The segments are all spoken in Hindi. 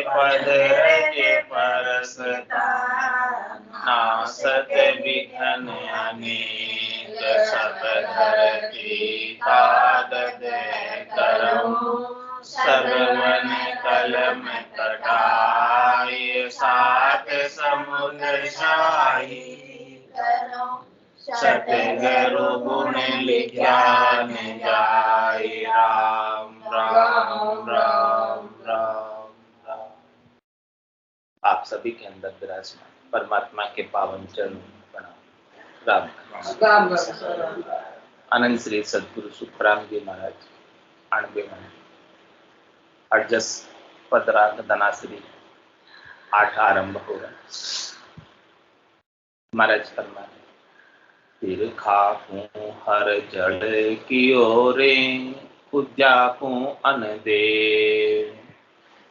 पद रज परसता नासत विघ्न अनेक सब धरती कागद करऊं सब मन कलम कटाय सात समुद्र शाही करऊं सतगुरु गुण ज्ञान गाय राम राम राम राम राम। आप सभी के अंदर विराजमान परमात्मा के पावन चरणों में प्रणाम। राम अनंत श्री सदगुरु सुखराम जी महाराज 98 अड़जस पदराग धनाश्री 8 आरंभ होगा। महाराज फरमाए फिर खाकूं हर जड़ की ओरे कुद्याकूं अन दे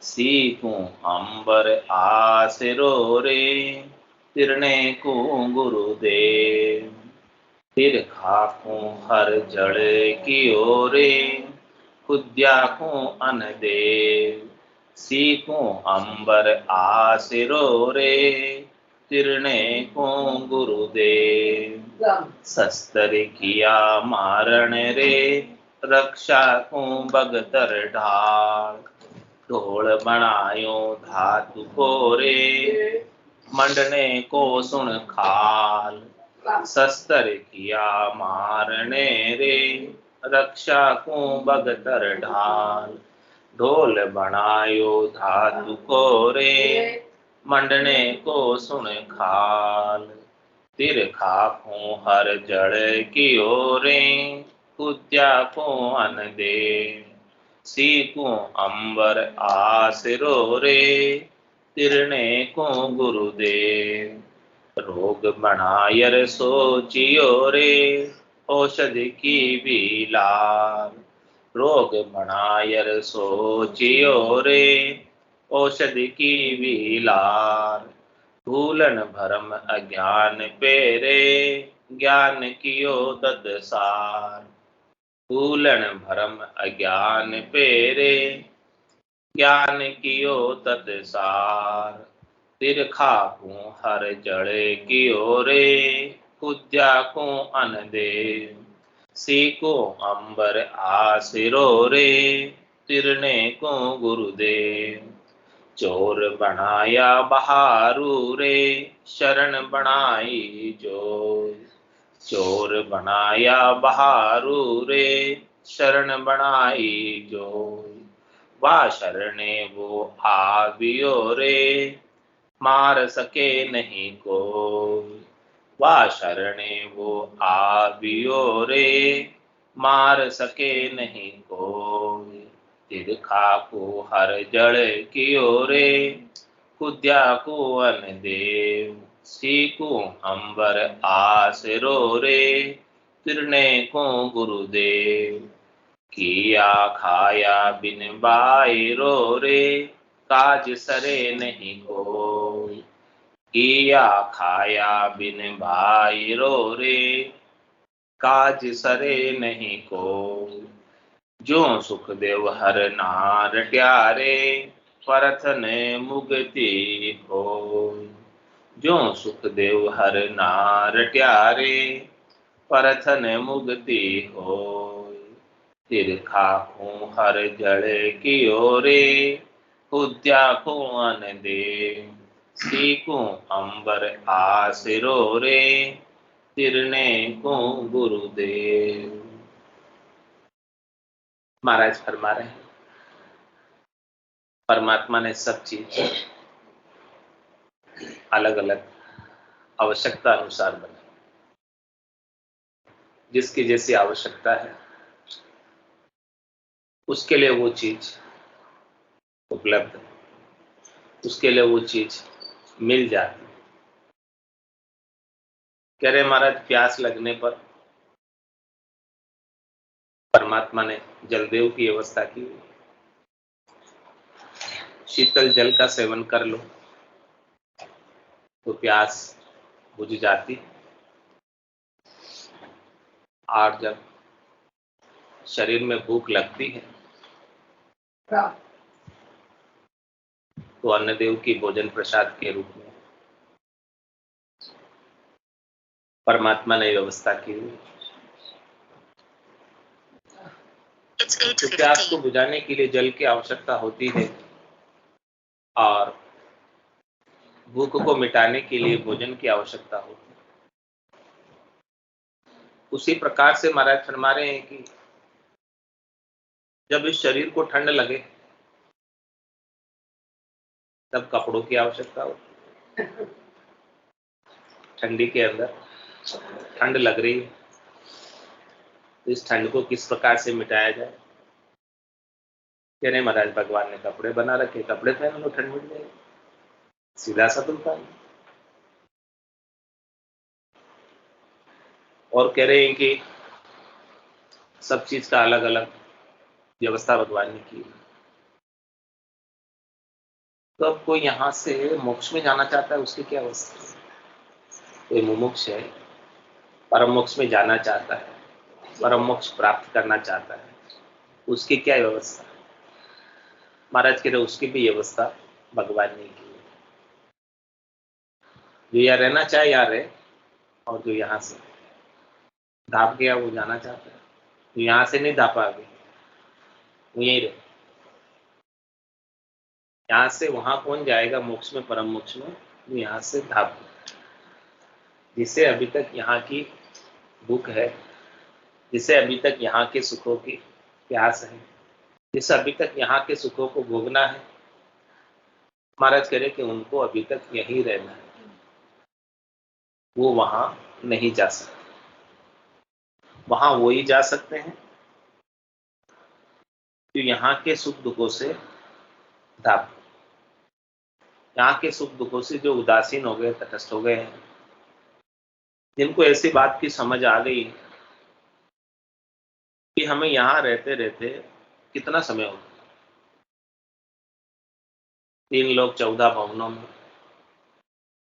सीखूं अंबर आसिरो रे तिरने को गुरुदेव फिर खाकूं हर जड़ की ओरे कुद्याकूं अन दे सीखूं अंबर आसिरो रे तिरने को गुरुदेव शस्त्र किया मारण रे रक्षा को बगतर ढाल ढोल बनायो धातु को रे मंडने को सुन खाल शस्त्र किया मारने रे रक्षा को बगतर ढाल ढोल बनायो धातु को रे मंडने को सुन खाल तिर खाकूं हर जड़ की ओरे कुद्या को अन दे सीखूं अंबर आसिरो रे तिरने को गुरुदेव रोग बनायर सोचियो रे औषधि की बीलाल रोग बनायर सोचियो रे औषधि की बीलाल भूलन भरम अज्ञान पेरे ज्ञान कियो तत्सार भूलन भरम अज्ञान पेरे ज्ञान कियो तत्सार तिर खाकूं हर जड़ की ओरे कुद्या को अन दे सीको अंबर आसिरो रे तिरने को गुरुदेव चोर बनाया बहारू रे शरण बनाई जोय चोर बनाया बहारू रे शरण बनाई जोय वाह शरणे वो आवियो रे मार सके नहीं कोई वाह शरणे वो आवियो रे मार सके नहीं कोई तिर खाकूं हर जड़ की ओरे कुद्या को अन देव सीखूं अंबर आसिरो रे तिरने को गुरुदेव किया खाया बिन बायरो रे काज सरे नहीं कोई किया खाया बिन बायरो रे काज सरे नहीं कोई जो सुखदेव हर नार ट्यारे परथन मुक्ति हो जो सुखदेव हर नार ट्यारे परथन मुक्ति हो तिर खाकूं हर जड़ की ओरे कुद्या को अन दे सीखूं अंबर आसिरो रे तिरने को गुरुदेव। महाराज फरमा रहे हैं परमात्मा ने सब चीज अलग अलग आवश्यकता अनुसार बनाई जिसकी जैसी आवश्यकता है उसके लिए वो चीज उपलब्ध उसके लिए वो चीज मिल जाती। कह रहे महाराज प्यास लगने पर परमात्मा ने जलदेव की व्यवस्था की शीतल जल का सेवन कर लो तो प्यास बुझ जाती। और जब शरीर में भूख लगती है तो अन्नदेव की भोजन प्रसाद के रूप में परमात्मा ने व्यवस्था की हुई। तो प्यास को बुझाने के लिए जल की आवश्यकता होती है और भूख को मिटाने के लिए भोजन की आवश्यकता होती है। उसी प्रकार से महाराज फरमा रहे हैं कि जब इस शरीर को ठंड लगे तब कपड़ों की आवश्यकता होती है। ठंडी के अंदर ठंड लग रही है तो इस ठंड को किस प्रकार से मिटाया जाए? कह रहे महाराज भगवान ने कपड़े बना रखे, कपड़े पहन लो, ठंड मिट जाएगी। सीधा सा तुम है। और कह रहे हैं कि सब चीज का अलग अलग व्यवस्था भगवान ने की। तो अब कोई यहां से मोक्ष में जाना चाहता है, उसकी क्या अवस्था है? कोई मुमुक्ष है, परम मोक्ष में जाना चाहता है, परम मोक्ष प्राप्त करना चाहता है, उसकी क्या व्यवस्था? महाराज कह रहे उसकी भी व्यवस्था भगवान ने की है। जो यहाँ रहना चाहे यहाँ रहे, और जो यहाँ से धाप गया वो जाना चाहता है। जो यहाँ से नहीं धापा गया वो यहीं रहे। यहाँ से वहां कौन जाएगा मोक्ष में, परम मोक्ष में? जो यहाँ से धाप गया, जिसे अभी तक यहाँ की भूख है, जिसे अभी तक यहाँ के सुखों की प्यास है, जिसे अभी तक यहाँ के सुखों को भोगना है, महाराज कह रहे कि उनको अभी तक यहीं रहना है, वो वहां नहीं जा सकते। वहां वो ही जा सकते हैं जो यहाँ के सुख दुखों से धाप, यहाँ के सुख दुखों से जो उदासीन हो गए, तटस्थ हो गए हैं, जिनको ऐसी बात की समझ आ गई कि हमें यहाँ रहते रहते कितना समय हो गया, 3 लोग 14 भवनों में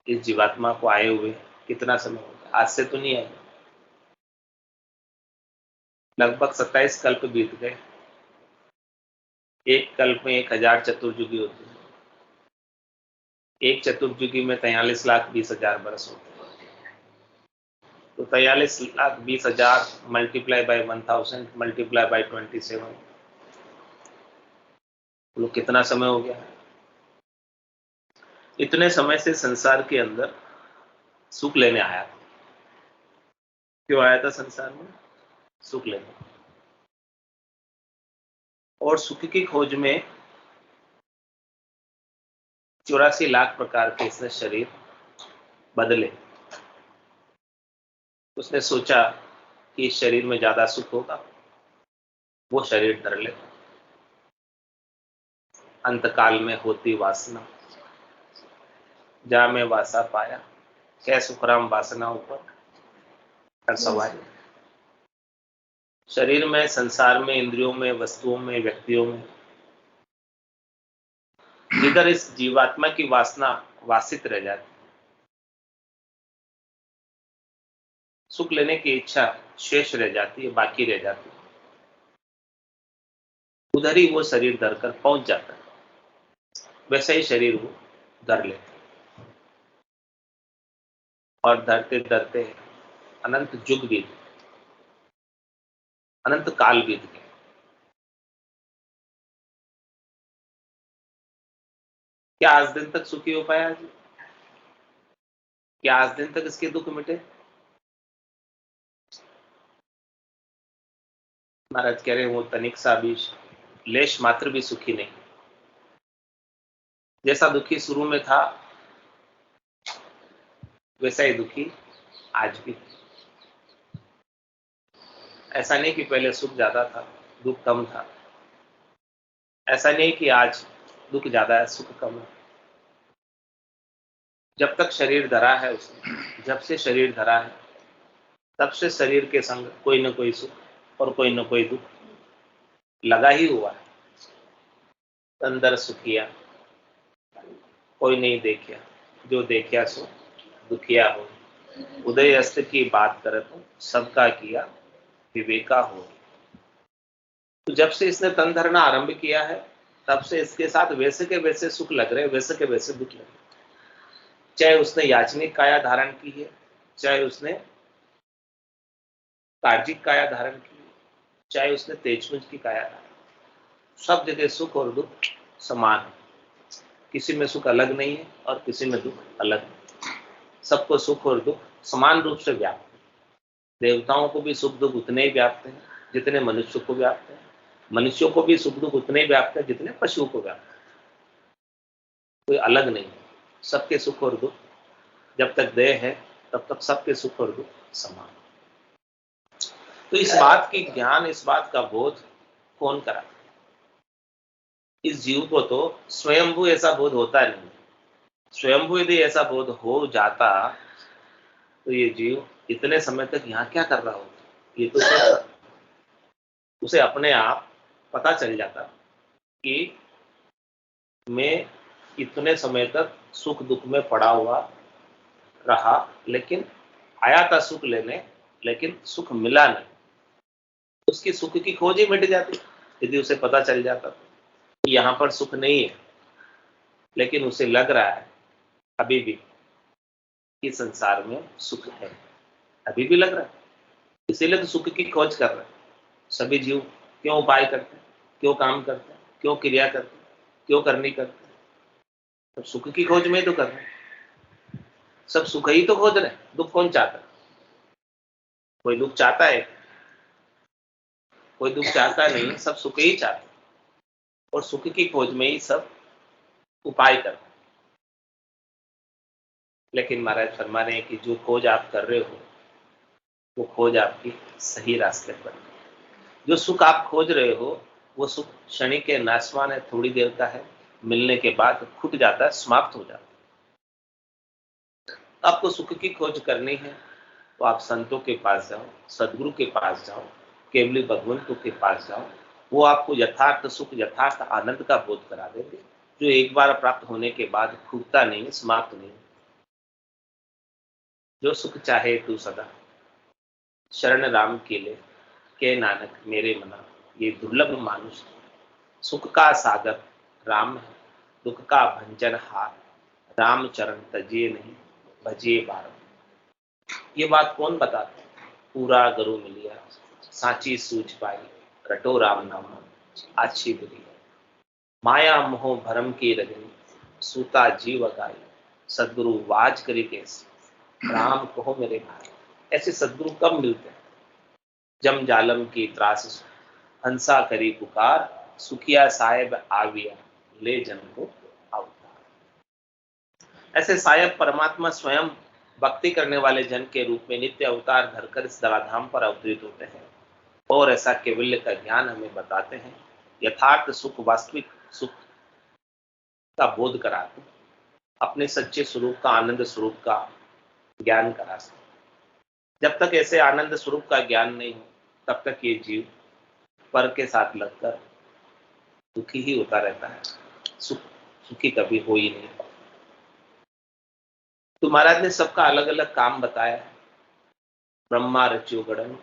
इस जीवात्मा को आए हुए कितना समय हो गया? आज से तो नहीं आए, लगभग 27 कल्प बीत गए। एक कल्प में 1000 चतुर्युगी होते हैं, एक चतुर्युगी में 43,20,000 बरस होते हैं। तो 43,20,000 मल्टीप्लाई बाय 1000 मल्टीप्लाई बाय 27, लोग कितना समय हो गया? इतने समय से संसार के अंदर सुख लेने आया था। क्यों आया था संसार में? सुख लेने। और सुख की खोज में 84 लाख प्रकार के इसने शरीर बदले। उसने सोचा कि इस शरीर में ज्यादा सुख होगा, वो शरीर धर ले। अंतकाल में होती वासना, जा में वासा पाया, कै सुखराम वासना ऊपर कर सवारी। शरीर में, संसार में, इंद्रियों में, वस्तुओं में, व्यक्तियों में, जिधर इस जीवात्मा की वासना वासित रह जाती, सुख लेने की इच्छा शेष रह जाती है, बाकी रह जाती है, उधर ही वो शरीर धरकर पहुंच जाता है। वैसा ही शरीर वो धर लेता है और धरते धरते अनंत युग बीत, अनंत काल बीत गए। क्या आज दिन तक सुखी हो पाया जी? क्या आज दिन तक इसके दुख मिटे? महाराज कह रहे हैं वो तनिक सा भी, लेश मात्र भी सुखी नहीं। जैसा दुखी शुरू में था वैसा ही दुखी आज भी। ऐसा नहीं कि पहले सुख ज्यादा था, दुख कम था। ऐसा नहीं कि आज दुख ज्यादा है, सुख कम है। जब तक शरीर धरा है उसने, जब से शरीर धरा है तब से शरीर के संग कोई न कोई सुख और कोई न कोई दुख लगा ही हुआ है। अंदर सुखिया कोई नहीं देखिया, जो देखिया सो दुखिया हो। उदय अस्त की बात करे तो सबका किया विवेका हो। तो जब से इसने तन धरना आरंभ किया है तब से इसके साथ वैसे के वैसे सुख लग रहे, वैसे के वैसे दुख लग रहे। चाहे उसने याचनिक काया धारण की है, चाहे उसने तार्जिक काया धारण की है, चाहे उसने तेजपुंज की काया धारण, सब जगह सुख और दुख समान है। किसी में सुख अलग नहीं है और किसी में दुख अलग है। सबको सुख और दुख समान रूप से व्याप्त है। देवताओं को भी सुख दुख उतने ही व्याप्त हैं जितने मनुष्य को व्याप्त है। मनुष्यों को भी सुख दुख उतने ही व्याप्त है जितने पशुओं को व्याप्त है। कोई अलग नहीं है। सबके सुख और दुख, जब तक देह है तब तक सबके सुख और दुख समान। तो इस बात की ज्ञान, इस बात का बोध कौन करा? इस जीव को तो स्वयंभू ऐसा बोध होता नहीं। स्वयंभू यदि ऐसा बोध हो जाता तो ये जीव इतने समय तक यहाँ क्या कर रहा होता? ये तो उसे अपने आप पता चल जाता कि मैं इतने समय तक सुख दुख में पड़ा हुआ रहा, लेकिन आया था सुख लेने, लेकिन सुख मिला नहीं। उसकी सुख की खोज ही मिट जाती यदि उसे पता चल जाता कि यहाँ पर सुख नहीं है, लेकिन उसे लग रहा है अभी भी कि संसार में सुख है, अभी भी लग रहा है। इसीलिए तो सुख की खोज कर रहे हैं सभी जीव। क्यों उपाय करते हैं, क्यों काम करते हैं, क्यों क्रिया करते हैं, क्यों करनी करते हैं? तो सुख की खोज में तो कर रहे हैं। सब सुख ही तो खोज रहे हैं। दुख कौन चाहता है? कोई दुख चाहता है? कोई दुख चाहता नहीं, सब सुख ही चाहते हैं। और सुख की खोज में ही सब उपाय करते हैं। लेकिन महाराज फरमा रहे हैं कि जो खोज आप कर रहे हो वो खोज आपकी सही रास्ते पर है। जो सुख आप खोज रहे हो वो सुख क्षणिक के नाशवान है, थोड़ी देर का है, मिलने के बाद खुट जाता है, समाप्त हो जाता है। आपको सुख की खोज करनी है तो आप संतों के पास जाओ, सदगुरु के पास जाओ, केवली भगवंतों के पास जाओ। वो आपको यथार्थ सुख, यथार्थ आनंद का बोध करा देंगे, जो एक बार प्राप्त होने के बाद खूबता नहीं, समाप्त नहीं। जो सुख चाहे तू सदा शरण राम के लिए, के नानक मेरे मना, ये दुर्लभ मानुष। सुख का सागर राम है, दुख का भंजन हार, राम चरण तजिए नहीं, भजिए बार। ये बात कौन बताता है? पूरा गरु मिलिया, साची सूझ पाई, रटो राम नाम अच्छी बुरी। माया मोह भरम की रजनी, सूता जीव गाई, सदगुरु वाज करी कैसे, राम कहो मेरे भाई। ऐसे सदगुरु कब मिलते हैं? जम जालम की त्रास हंसा करी पुकार, सुखिया साहेब आविया, ले जन को अवतार। ऐसे साहेब परमात्मा स्वयं भक्ति करने वाले जन के रूप में नित्य अवतार धरकर इस धराधाम पर अवतरित होते हैं और ऐसा केवल्य का ज्ञान हमें बताते हैं। यथार्थ सुख, वास्तविक सुख का बोध कराते हैं, अपने सच्चे स्वरूप का, आनंद स्वरूप का ज्ञान कराते हैं। जब तक ऐसे आनंद स्वरूप का ज्ञान नहीं हो तब तक ये जीव पर के साथ लगकर दुखी ही होता रहता है, सुखी कभी हो ही नहीं। तो महाराज ने सबका अलग अलग काम बताया है। ब्रह्मा रच्यो गणन,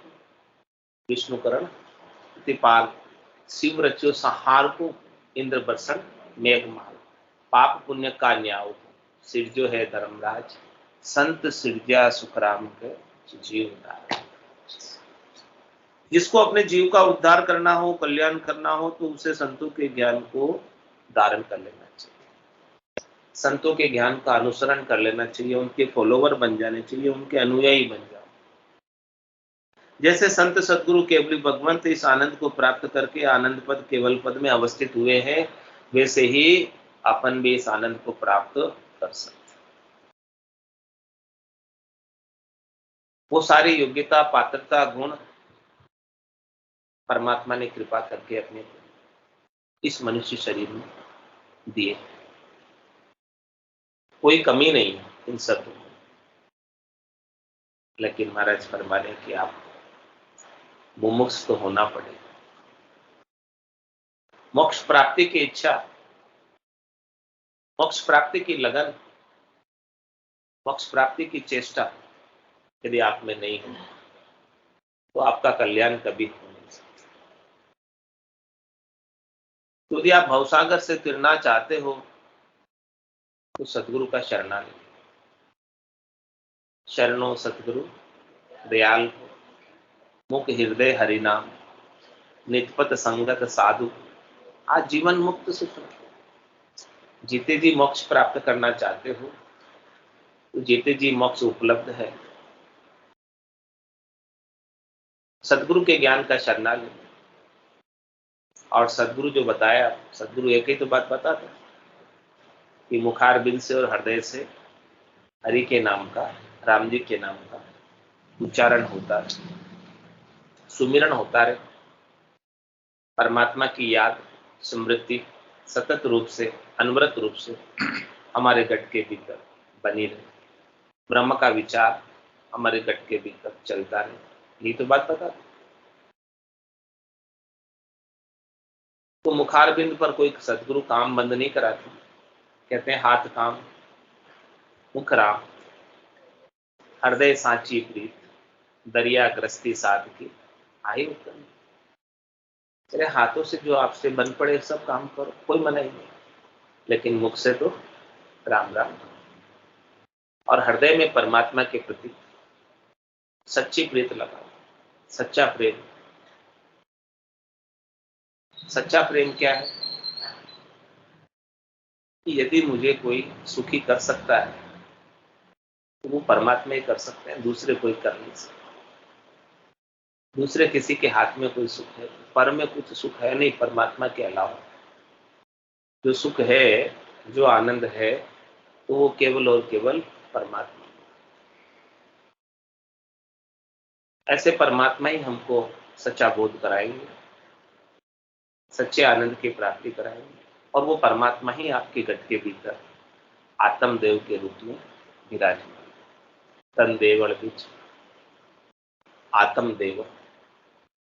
विष्णु करण प्रतिपाल, शिव रच्यो संहार को, इंद्र बरसन मेघमाल, पाप पुण्य का न्याय सिरजो है धर्मराज, संत सिरजा सुखराम के जीव। जिसको अपने जीव का उद्धार करना हो, कल्याण करना हो, तो उसे संतों के ज्ञान को धारण कर लेना चाहिए, संतों के ज्ञान का अनुसरण कर लेना चाहिए, उनके फॉलोवर बन जाने चाहिए, उनके अनुयायी बन जाओ। जैसे संत सदगुरु केवली भगवंत इस आनंद को प्राप्त करके आनंद पद केवल पद में अवस्थित हुए हैं, वैसे ही अपन भी इस आनंद को प्राप्त कर सकते। वो सारी योग्यता, पात्रता, गुण परमात्मा ने कृपा करके अपने इस मनुष्य शरीर में दिए। कोई कमी नहीं है इन सब में। लेकिन महाराज फरमा रहे कि आप मुमुक्ष तो होना पड़ेगा। मोक्ष प्राप्ति की इच्छा, मोक्ष प्राप्ति की लगन, मोक्ष प्राप्ति की चेष्टा यदि आप में नहीं हो तो आपका कल्याण कभी हो नहीं सकता। तो यदि आप भवसागर से तिरना चाहते हो तो सदगुरु का शरणालय, शरणो सतगुरु दयाल हो, मुख हृदय हरिनाम, नितपत संगत साधु, आज जीवन मुक्त सुख। जीते जी मोक्ष प्राप्त करना चाहते हो तो जीते जी मोक्ष उपलब्ध है। सदगुरु के ज्ञान का शरणालय, और सदगुरु जो बताया, सदगुरु एक ही तो बात बताता कि मुखार बिंद से और हृदय से हरि के नाम का, राम जी के नाम का उच्चारण होता है, सुमिरन होता है, परमात्मा की याद स्मृति सतत रूप से, अनवरत रूप से हमारे गट के भीतर बनी रहे, ब्रह्म का विचार हमारे गट के भीतर चलता रहे, यही तो बात बता। तो मुखार बिंद पर कोई सदगुरु काम बंद नहीं कराते, कहते हैं हाथ काम मुख राम, हृदय सांची प्रीत, दरिया ग्रस्ती साध की आई उत्तम। तेरे हाथों से जो आपसे बन पड़े सब काम करो, कोई मना ही नहीं, लेकिन मुख से तो राम राम। और हृदय में परमात्मा के प्रति सच्ची प्रीत लगाओ, सच्चा प्रेम। सच्चा प्रेम क्या है कि यदि मुझे कोई सुखी कर सकता है तो वो परमात्मा ही कर सकते हैं, दूसरे कोई कर नहीं सकते। दूसरे किसी के हाथ में कोई सुख है, पर में कुछ सुख है नहीं परमात्मा के अलावा। जो सुख है, जो आनंद है, तो वो केवल और केवल परमात्मा। ऐसे परमात्मा ही हमको सच्चा बोध कराएंगे, सच्चे आनंद की प्राप्ति कराएंगे, और वो परमात्मा ही आपके गट के भीतर आत्मदेव के रूप में विराजमान। तन देवल बीच आत्मदेव,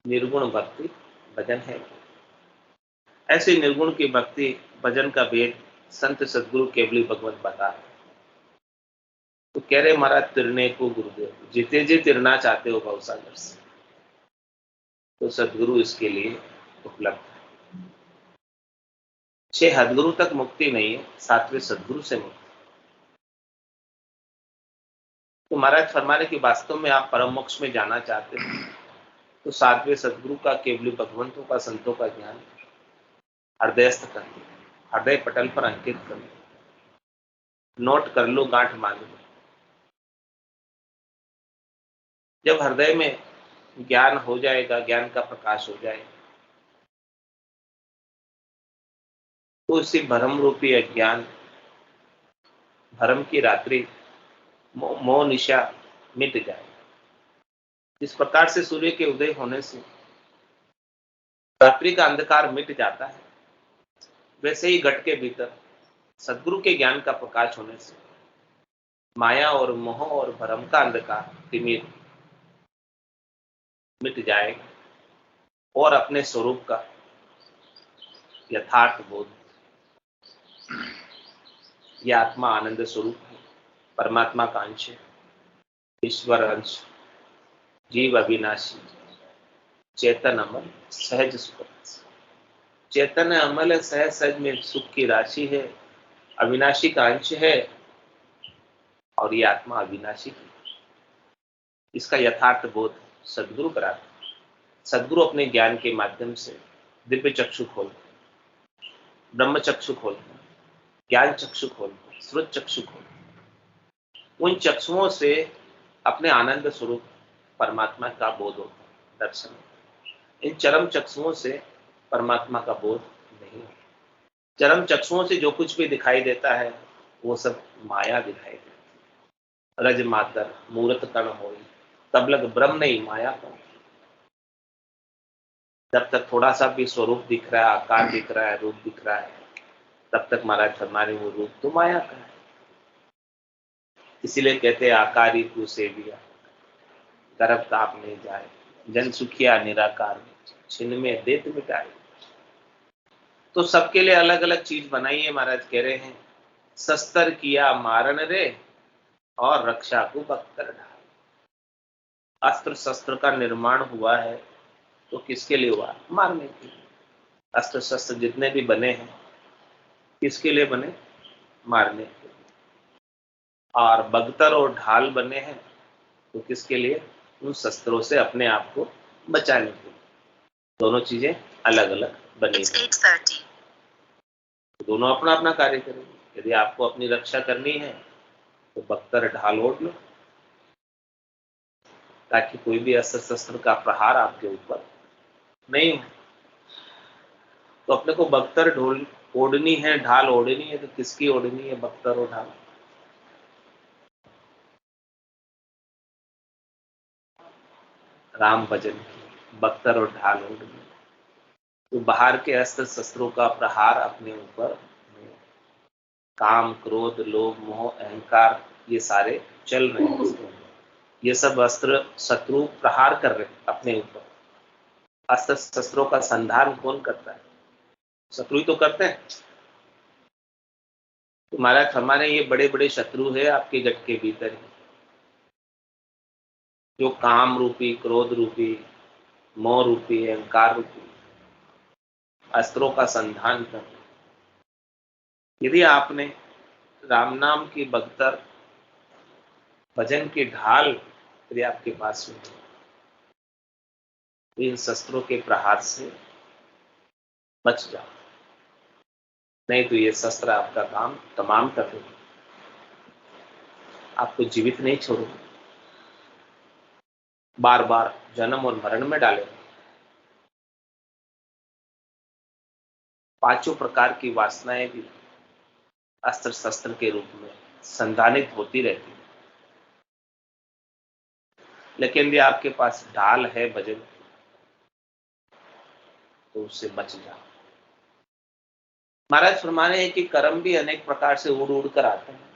निर्गुण भक्ति भजन है। ऐसे निर्गुण की भक्ति भजन का भेद संत सदगुरु केवली भगवत बता। तो कह रहे महाराज तिरने को गुरुदेव, जिते जी तिरना चाहते हो भवसागर से, तो सदगुरु इसके लिए उपलब्ध है। 6 हदगुरु तक मुक्ति नहीं है, 7वें सदगुरु से मुक्ति। तो महाराज फरमाने की वास्तव में आप परम मोक्ष में जाना चाहते हो तो 7वें सदगुरु का, केवली भगवंतों का, संतों का ज्ञान हृदयस्थ कर लो, हृदय पटल पर अंकित कर लो, नोट कर लो, गांठ बांध लो। जब हृदय में ज्ञान हो जाएगा, ज्ञान का प्रकाश हो जाएगा, तो इसी भ्रम रूपी अज्ञान, भ्रम की रात्रि, मोह निशा मिट जाए। जिस प्रकार से सूर्य के उदय होने से रात्रि का अंधकार मिट जाता है, वैसे ही घट के भीतर सदगुरु के ज्ञान का प्रकाश होने से माया और मोह और भ्रम का अंधकार तिमिर मिट जाएगा, और अपने स्वरूप का यथार्थ बोध, यह आत्मा आनंद स्वरूप है, परमात्मा का अंश है, ईश्वर अंश, जीव अविनाशी, चेतन अमल, सहज सुख। चेतन अमल सहज सहज में सुख की राशि है, अविनाशी का अंश है, और ये आत्मा अविनाशी की। इसका यथार्थ बोध सदगुरु कराते। सदगुरु अपने ज्ञान के माध्यम से दिव्य चक्षु खोलते, ब्रह्म चक्षु खोलते, ज्ञान चक्षु खोलते, श्रुत चक्षु खोलते। उन चक्षुओं से अपने आनंद स्वरूप परमात्मा का बोध होता, दर्शन। इन चरम चक्षुओं से परमात्मा का बोध नहीं होता। चरम चक्षुओं से जो कुछ भी दिखाई देता है वो सब माया दिखाई देती। रज मातर मूर्त कण होई, तब लग ब्रह्म नहीं माया कण। जब तक थोड़ा सा भी स्वरूप दिख रहा है, आकार दिख रहा है, रूप दिख रहा है, तब तक महाराज फरमाने वो रूप तो माया का है। इसीलिए कहते हैं आकारी तू सेविया, गर्भ ताप नहीं जाए, जन सुखिया निराकार, छिन में देत मिटाए। तो सबके लिए अलग अलग चीज बनाई है। महाराज कह रहे हैं शस्त्र किया मारन रे, और रक्षा को बख्तर ढाल। अस्त्र शस्त्र का निर्माण हुआ है तो किसके लिए हुआ? मारने के लिए। अस्त्र शस्त्र जितने भी बने हैं किसके लिए बने? मारने के लिए। और बख्तर और ढाल बने हैं तो किसके लिए? उन शस्त्रों से अपने आप को बचाने के लिए। दोनों चीजें अलग अलग बनी हैं, दोनों अपना अपना कार्य करेंगे। यदि आपको अपनी रक्षा करनी है तो बख्तर ढाल ओढ़ लो ताकि कोई भी अस्त्र शस्त्र का प्रहार आपके ऊपर नहीं हो। तो अपने को बख्तर ढोल ओढ़नी है, ढाल ओढ़नी है, तो किसकी ओढ़नी है बख्तर और ढाल? राम भजन की बख्तर और ढाल ओढ़नी। तो बाहर के अस्त्र शस्त्रों का प्रहार अपने ऊपर, काम क्रोध लोभ मोह अहंकार ये सारे चल रहे हैं, ये सब अस्त्र शत्रु प्रहार कर रहे हैं अपने ऊपर। अस्त्र शस्त्रों का संधान कौन करता है? शत्रु ही तो करते हैं। तो महाराज हमारे ये बड़े बड़े शत्रु है आपके गट के भीतर ही, जो काम रूपी, क्रोध रूपी, मोह रूपी, अहंकार रूपी अस्त्रों का संधान कर। यदि आपने राम नाम की बख्तर, भजन की ढाल यदि आपके पास में, इन शस्त्रों के प्रहार से बच जाओ, नहीं तो ये शस्त्र आपका काम तमाम कर देंगे, आपको जीवित नहीं छोड़ेंगे, बार बार जन्म और मरण में डालेंगे। पांचों प्रकार की वासनाएं भी अस्त्र शस्त्र के रूप में संधानित होती रहती है। लेकिन यदि आपके पास ढाल है भजन तो उससे बच जाओ। महाराज फरमाने हैं कि कर्म भी अनेक प्रकार से उड़ उड़ कर आते हैं,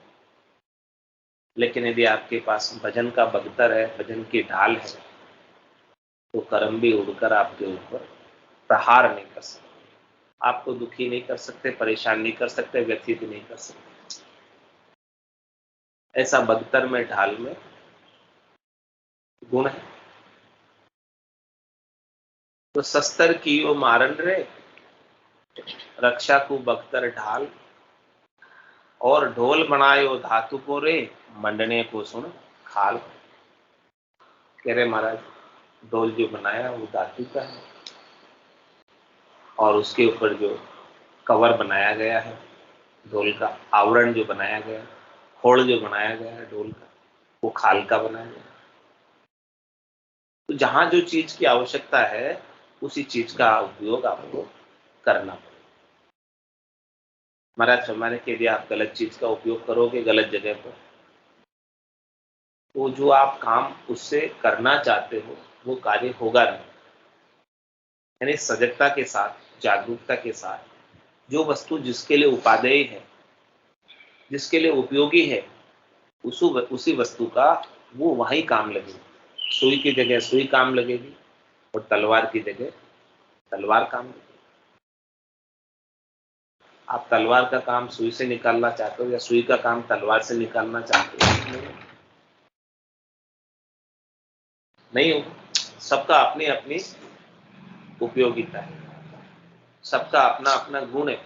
लेकिन यदि आपके पास भजन का बख्तर है, भजन की ढाल है, तो कर्म भी उड़कर आपके ऊपर प्रहार नहीं कर सकते, आपको दुखी नहीं कर सकते, परेशान नहीं कर सकते, व्यथित नहीं कर सकते। ऐसा बख्तर में ढाल में गुण है। तो शस्त्र कियो मारन रे, रक्षा को बख्तर ढाल, और ढोल बनायो धातु को रे, मंडने को सुन खाल। कह रहे महाराज ढोल जो बनाया वो धातु का है, और उसके ऊपर जो कवर बनाया गया है ढोल का, आवरण जो बनाया गया है, खोल जो बनाया गया है ढोल का, वो खाल का बनाया गया है। तो जहां जो चीज की आवश्यकता है उसी चीज का उपयोग आपको करना पड़ेगा। महाराज फरमाने के लिए आप गलत चीज का उपयोग करोगे गलत जगह पर, तो जो आप काम उससे करना चाहते हो वो कार्य होगा नहीं। यानी सजगता के साथ, जागरूकता के साथ जो वस्तु जिसके लिए उपादेय है, जिसके लिए उपयोगी है, उसी वस्तु का वो वही काम लगेगी। सुई की जगह सुई काम लगेगी और तलवार की जगह तलवार काम लगेगी। आप तलवार का काम सुई से निकालना चाहते हो या सुई का काम तलवार से निकालना चाहते हो, नहीं होगा। सबका अपनी अपनी उपयोगिता है, सबका अपना अपना गुण है,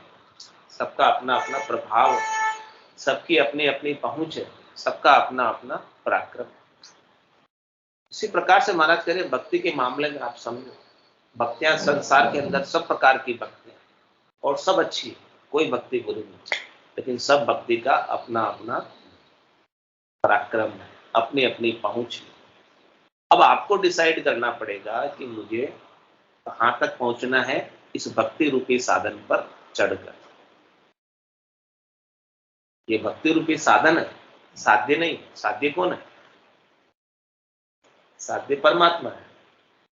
सबका अपना अपना प्रभाव है, सबकी अपनी अपनी पहुंच है, सबका अपना अपना पराक्रम है। इसी प्रकार से महाराज कह रहे भक्ति के मामले में आप समझो, भक्तियां संसार के अंदर सब प्रकार की भक्तियां और सब अच्छी है, कोई भक्ति बुरी नहीं, लेकिन सब भक्ति का अपना अपना पराक्रम है, अपनी अपनी पहुंच है। अब आपको डिसाइड करना पड़ेगा कि मुझे कहां तक पहुंचना है इस भक्ति रूपी साधन पर चढ़कर। ये भक्ति रूपी साधन है, साध्य नहीं। साध्य कौन है? साध्य परमात्मा है,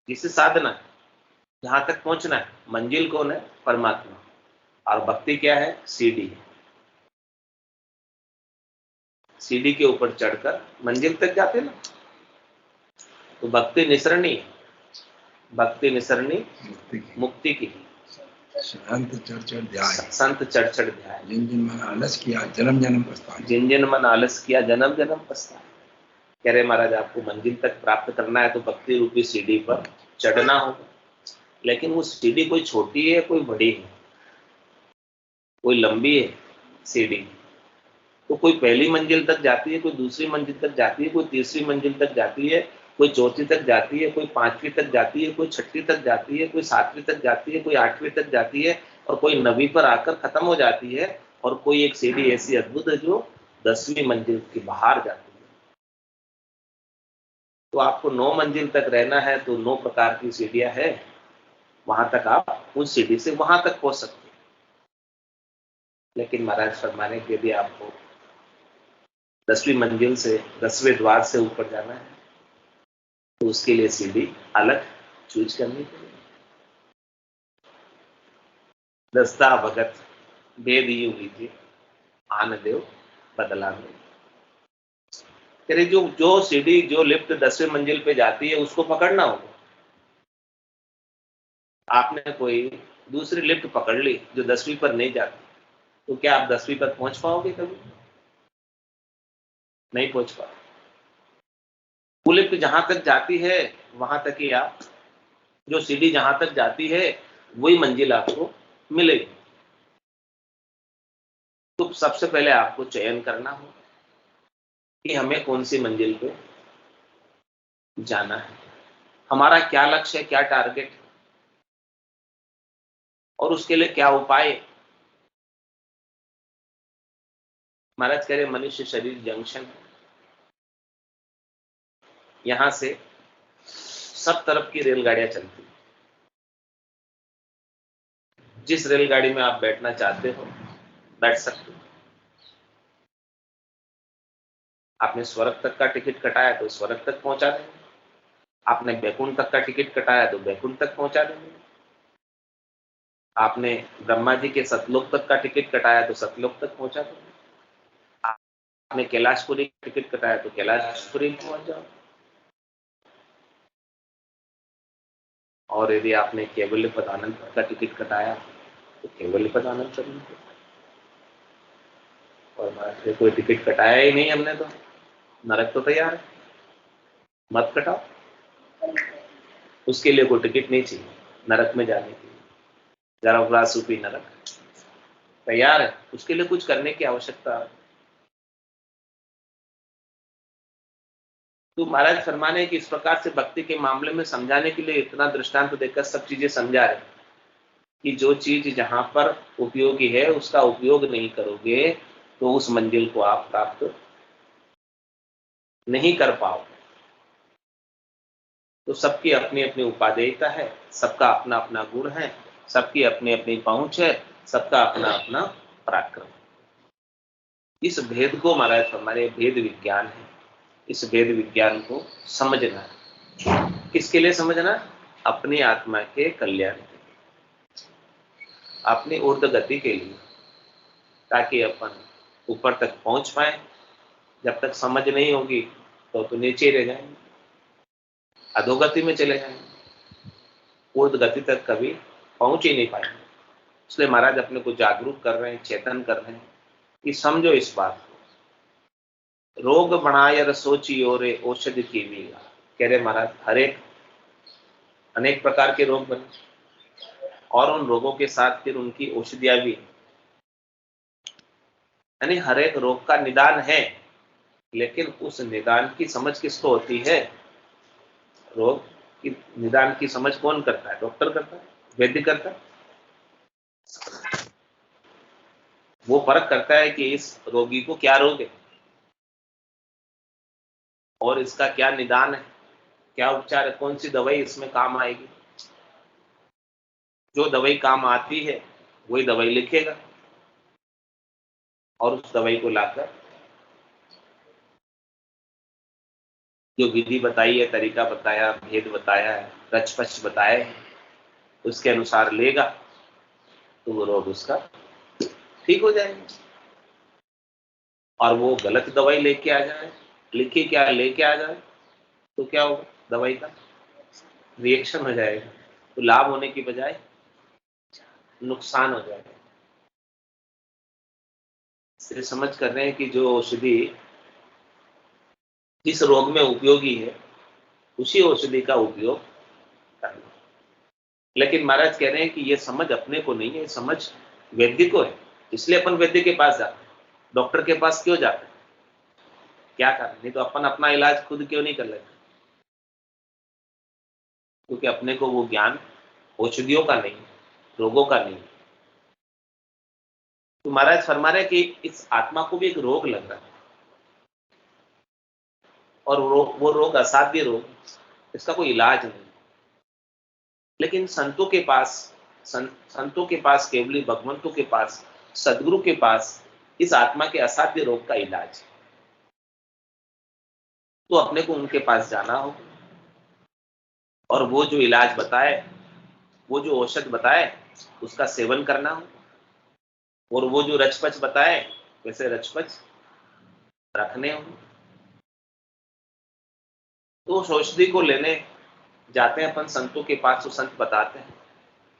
जिसे साधना है, जहां तक पहुंचना है। मंजिल कौन है? परमात्मा। और भक्ति क्या है? सीढ़ी है। सीढ़ी के ऊपर चढ़कर मंजिल तक जाते ना। तो भक्ति निसरणी है, भक्ति निसरणी मुक्ति की। संत चढ़ चढ़ ध्याय, संत चढ़ चढ़ ध्याय, जिन जिन मन आलस किया जन्म जन्म पछताए, जिन जिन मन आलस किया जन्म जन्म पछताए। कह रहे महाराज आपको मंजिल तक प्राप्त करना है तो भक्ति रूपी सीढ़ी पर चढ़ना होगा। लेकिन वो सीढ़ी कोई छोटी है कोई बड़ी है, कोई लंबी है सीढ़ी, तो कोई पहली मंजिल तक जाती है, कोई दूसरी मंजिल तक जाती है, कोई तीसरी मंजिल तक जाती है, कोई चौथी तक जाती है, कोई पांचवी तक जाती है, कोई छठी तक जाती है, कोई सातवीं तक जाती है, कोई आठवीं तक जाती है, और कोई 9वीं पर आकर खत्म हो जाती है, और कोई एक सीढ़ी ऐसी अद्भुत है जो 10वीं मंजिल के बाहर जाती है। तो आपको 9 मंजिल तक रहना है तो 9 प्रकार की सीढ़ियां हैं, वहां तक आप उस सीढ़ी से वहां तक पहुंच सकते हैं। लेकिन महाराज फरमाने के यदि आपको 10वीं मंजिल से 10वें द्वार से ऊपर जाना है तो उसके लिए सीढ़ी अलग चूज करनी पड़ेगी। दस्ता भगत भेद यू लीजिए आन देव बदला में। तेरे जो जो सीढ़ी जो लिफ्ट 10वें मंजिल पे जाती है उसको पकड़ना होगा। आपने कोई दूसरी लिफ्ट पकड़ ली जो 10वीं पर नहीं जाती, तो क्या आप 10वीं पर पहुंच पाओगे? कभी नहीं पहुंच पाओगे। वो लिफ्ट जहां तक जाती है वहां तक ही आप, जो सीढ़ी जहां तक जाती है वही मंजिल आपको मिलेगी। तो सबसे पहले आपको चयन करना होगा कि हमें कौन सी मंजिल पे जाना है, हमारा क्या लक्ष्य है, क्या टारगेट है, और उसके लिए क्या उपाय है। महाराज कह रहे मनुष्य शरीर जंक्शन है, यहां से सब तरफ की रेलगाड़ियां चलती हैं। जिस रेलगाड़ी में आप बैठना चाहते हो बैठ सकते हो। आपने स्वर्ग तक का टिकट कटाया तो स्वर्ग तक पहुंचा देंगे, आपने बैकुंठ तक का टिकट कटाया तो बैकुंठ तक पहुंचा देंगे, आपने ब्रह्मा जी के सतलोक तक का टिकट कटाया तो सतलोक तक पहुंचा देंगे, आपने कैलाशपुरी का टिकट कटाया तो कैलाशपुरी पहुंच जाओ, और यदि आपने केवल पदानंद का टिकट कटाया तो केवल पदानंद करना। और हमारे कोई टिकट कटाया ही नहीं हमने, तो नरक तो तैयार है, मत कटाओ। उसके लिए कोई टिकट नहीं चाहिए नरक में जाने के लिए। जरा सूपी नरक तैयार है, उसके लिए कुछ करने की आवश्यकता है। तो महाराज फरमाने कि इस प्रकार से भक्ति के मामले में समझाने के लिए इतना दृष्टांत देकर सब चीजें समझा रहे कि जो चीज जहां पर उपयोगी है उसका उपयोग नहीं करोगे तो उस मंजिल को आप प्राप्त नहीं कर पाओ। तो सबकी अपनी अपनी उपादेयता है, सबका अपना अपना गुण है, सबकी अपनी अपनी पहुंच है, सबका अपना अपना पराक्रम। इस भेद को महाराज हमारे भेद विज्ञान है, इस भेद विज्ञान को समझना है। किसके लिए समझना? अपनी आत्मा के कल्याण के लिए, अपनी ऊर्ध्व गति के लिए, ताकि अपन ऊपर तक पहुंच पाए। जब तक समझ नहीं होगी तो नीचे रह जाएंगे, अधोगति में चले जाएंगे, ऊर्ध्व गति तक कभी पहुंच ही नहीं पाएंगे। इसलिए महाराज अपने को जागरूक कर रहे हैं, चेतन कर रहे हैं कि समझो इस बात को। रोग बनाय रसोचियो रे औषधि की मीला। कह रहे महाराज हर एक अनेक प्रकार के रोग बने और उन रोगों के साथ फिर उनकी औषधियां भी, यानी हर एक रोग का निदान है, लेकिन उस निदान की समझ किसको होती है? रोग की निदान की समझ कौन करता है? डॉक्टर करता है, वैद्य करता है। वो फर्क करता है कि इस रोगी को क्या रोग है और इसका क्या निदान है, क्या उपचार है, कौन सी दवाई इसमें काम आएगी। जो दवाई काम आती है वही दवाई लिखेगा और उस दवाई को लाकर जो विधि बताई है, तरीका बताया, भेद बताया है, रचपच बताया है, उसके अनुसार लेगा तो वो रोग उसका ठीक हो जाएगा। और वो गलत दवाई लेके आ जाए, लिखी क्या लेके आ जाए, तो क्या होगा? दवाई का रिएक्शन हो जाएगा, तो लाभ होने की बजाय नुकसान हो जाएगा। इसलिए समझ कर रहे हैं कि जो औषधि जिस रोग में उपयोगी है उसी औषधि का उपयोग करना। लेकिन महाराज कह रहे हैं कि ये समझ अपने को नहीं है, ये समझ वैद्य को है। इसलिए अपन वैद्य के पास जाते हैं, डॉक्टर के पास क्यों जाते हैं? क्या कारण? नहीं तो अपन अपना इलाज खुद क्यों नहीं कर लेते? क्योंकि अपने को वो ज्ञान औषधियों का नहीं, रोगों का नहीं। तो महाराज फरमा रहे कि इस आत्मा को भी एक रोग लग रहा है, और वो रोग असाध्य रोग, इसका कोई इलाज नहीं। लेकिन संतों के पास, संतों के पास, केवली भगवंतों के पास, सदगुरु के पास इस आत्मा के असाध्य रोग का इलाज है। तो अपने को उनके पास जाना हो, और वो जो इलाज बताए, वो जो औषध बताए, उसका सेवन करना हो, और वो जो रचपच बताए वैसे रचपच रखने हो। तो उस औषधि को लेने जाते हैं अपन संतों के पास, तो संत बताते हैं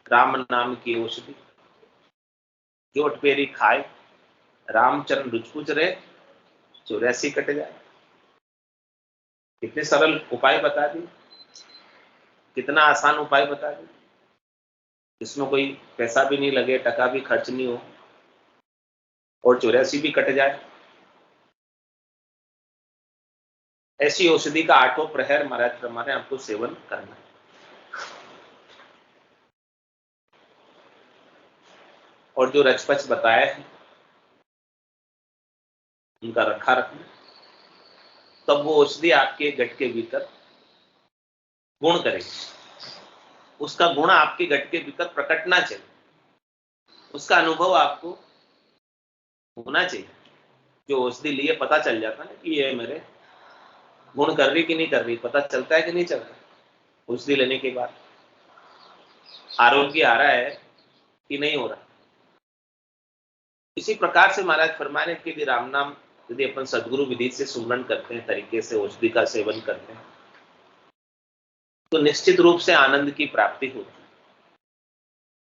राम नाम की औषधि जो अटपेरी खाए, रामचरण रुचपुच रहे, 84 कट जाए। कितने सरल उपाय बता दिए, कितना आसान उपाय बता दिए, जिसमें कोई पैसा भी नहीं लगे, टका भी खर्च नहीं हो, और 84 भी कट जाए। ऐसी औषधि का 8 प्रहर महाराज हमारे आपको सेवन करना है। और जो रचपच बताया है उनका रखा रखना, तब वो औषधि आपके गट के भीतर गुण करेगी। उसका गुण आपके गट के भीतर प्रकटना चाहिए, उसका अनुभव आपको होना चाहिए। जो औषधि लिए पता चल जाता है कि ये मेरे गुण कर रही कि नहीं कर रही, पता चलता है कि नहीं चल रहा औषधि लेने के बाद। आरोग्य आ रहा है कि नहीं हो रहा। इसी प्रकार से महाराज फरमा रहे कि राम नाम यदि अपन सदगुरु विधि से सुमरण करते हैं, तरीके से औषधि का सेवन करते हैं, तो निश्चित रूप से आनंद की प्राप्ति होती है।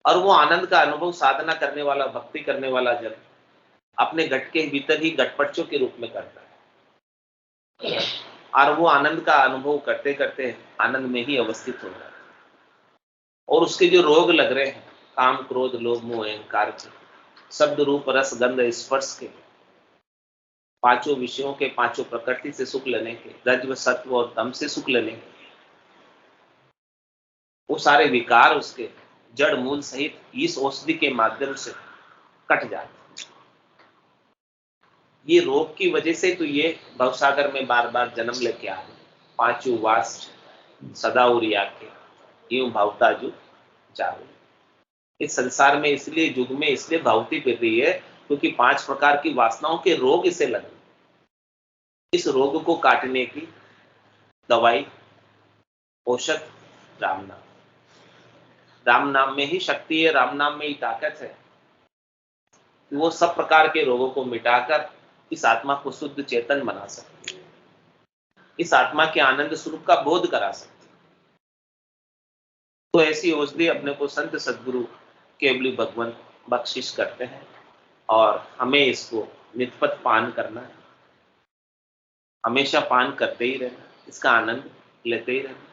और वो आनंद का अनुभव साधना करने वाला, भक्ति करने वाला जन अपने गट के भीतर ही गटपटचों के रूप में करता है, और वो आनंद का अनुभव करते करते आनंद में ही अवस्थित हो जाता है। और उसके जो रोग लग रहे हैं, काम क्रोध लोभ मोह अहंकार के, शब्द रूप रस गंध स्पर्श के, पांचों विषयों के, पांचों प्रकृति से सुख लेने के, रज्व सत्व और तम से सुख लेने के, वो सारे विकार उसके जड़ मूल सहित इस औषधि के माध्यम से कट जाते। ये रोग की वजह से तो ये भवसागर में बार बार जन्म लेके आ रहे। पांचों वास सदा उरिया के यूं भावता जुग जागो। इस संसार में इसलिए युग में इसलिए भावती फिर रही है क्योंकि 5 प्रकार की वासनाओं के रोग इसे लगे। इस रोग को काटने की दवाई, औषध राम नाम। राम नाम में ही शक्ति है, राम नाम में ही ताकत है। वो सब प्रकार के रोगों को मिटाकर इस आत्मा को शुद्ध चेतन बना सकती है, इस आत्मा के आनंद स्वरूप का बोध करा सकती है। तो ऐसी औषधि अपने को संत सदगुरु केवली भगवान बख्शिश करते हैं, और हमें इसको नित्यपत पान करना है, हमेशा पान करते ही रहना, इसका आनंद लेते ही रहना।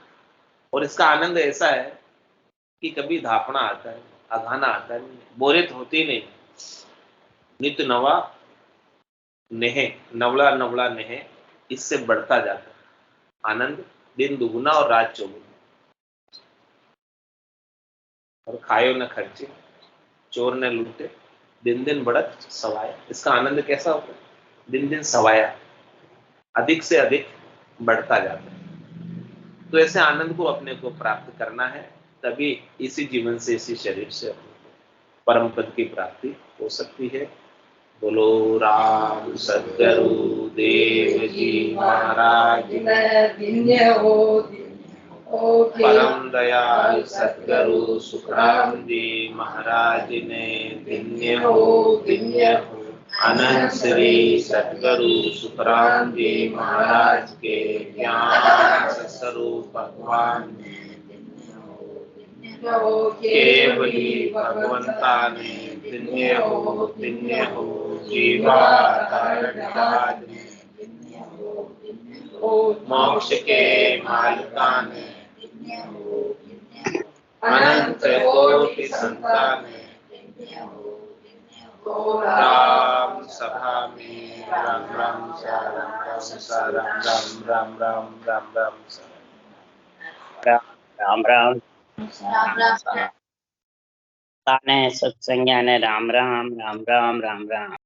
और इसका आनंद ऐसा है कि कभी धापना आता है, अघाना आता है, बोरियत होती नहीं। नित्य नवा नेह, नवला नवला नेह, इससे बढ़ता जाता है आनंद, दिन दुगुना और रात चौगुना। और खायो न खर्चे, चोर न लूटे, दिन दिन बढ़त सवाया। इसका आनंद कैसा होता है? दिन दिन सवाया, अधिक से अधिक बढ़ता जाता है। तो ऐसे आनंद को अपने को प्राप्त करना है, तभी इसी जीवन से, इसी शरीर से परम पद की प्राप्ति हो सकती है। बोलो राम सद्गुरु देव जी महाराज, परम दयाल सद्गुरु सुखराम जी महाराज ने धन्य हो। अनंत श्री सद्गुरु सुखराम जी महाराज के ज्ञान स्वरूप भगवान केवली भगवंता ने धन्य हो। जीवा मोक्ष के मालिका ने अनंत कोटि संताने राम सभा में राम राम सा राम राम सा राम राम राम राम राम राम सा राम राम ताने सत्संज्ञाने राम राम राम राम राम राम